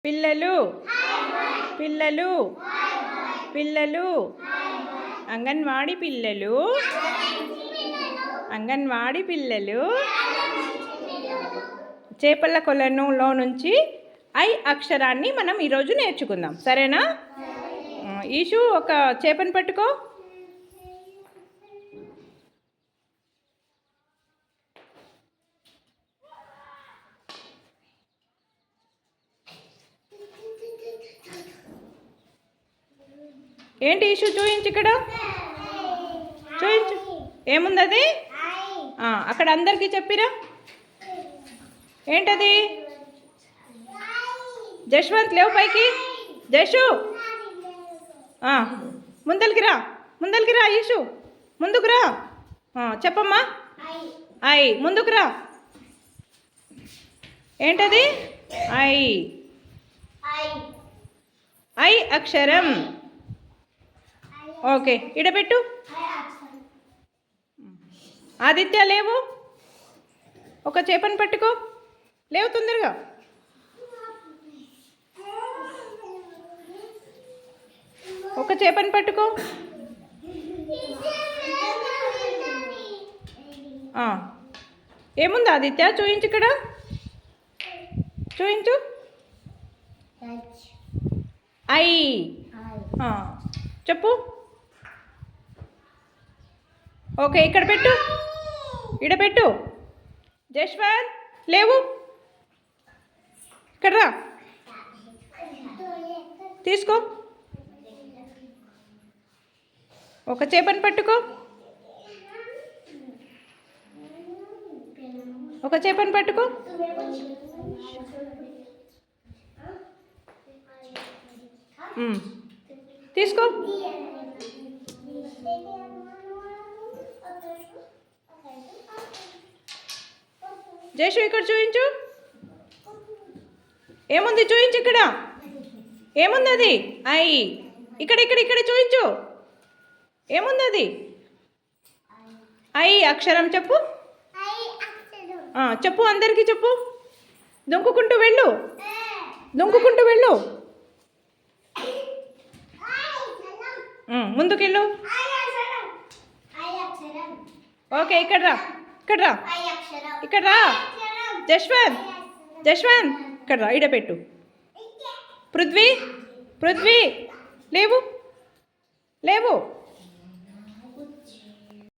పిల్లలు పిల్లలు పిల్లలు అంగన్వాడీ పిల్లలు అంగన్వాడీ పిల్లలు చేపల కొలనులో నుంచి ఐ అక్షరాన్ని మనం ఈరోజు నేర్చుకుందాం. సరేనా? ఈషు ఒక చేపను పట్టుకో. ఏంటి ఈషు చూయించు, ఇక్కడ చూయించు, ఏముంది అది? అక్కడ అందరికీ చెప్పిరా, ఏంటది? జశ్వంత్ లేవు పైకి. జషు ముందలికి రా ఈషు, ముందుకు రా. చెప్పమ్మా. ఐ ముందుకు రా. ఏంటది? ఐ ఐ అక్షరం. ఓకే, ఇడబెట్టు. ఆదిత్య లేవు, ఒక చేపను పట్టుకో. లేవు తొందరగా. ఒక చేపను పట్టుకో. ఏముంది ఆదిత్య? చూయించు, ఇక్కడ చూయించు. ఐ చెప్పు. ఓకే, ఇక్కడ పెట్టు, ఇడబెట్టు. జశ్వంత్ లేవు, ఇక్కడ రా, తీసుకో. ఒక చేపను పట్టుకో. ఒక చేపను పట్టుకో. తీసుకో. జయశు ఇక్కడ చూయించు, ఏముంది? చూయించు, ఇక్కడ ఏముంది? అది ఐ. ఇక్కడ ఇక్కడ ఇక్కడ చూయించు, ఏముంది అది? ఐ అక్షరం చెప్పు. చెప్పు, అందరికీ చెప్పు. దుంకుకుంటూ వెళ్ళు, దుంకుకుంటూ వెళ్ళు. ముందుకెళ్ళు. ఓకే, ఇక్కడ రా, ఇక్కడ రా, ఇక్కడ రా. జశ్వంత్ జశ్వంత్ ఇక్కడ రా, ఇడపెట్టు. పృథ్వీ పృథ్వీ లేవు, లేవు.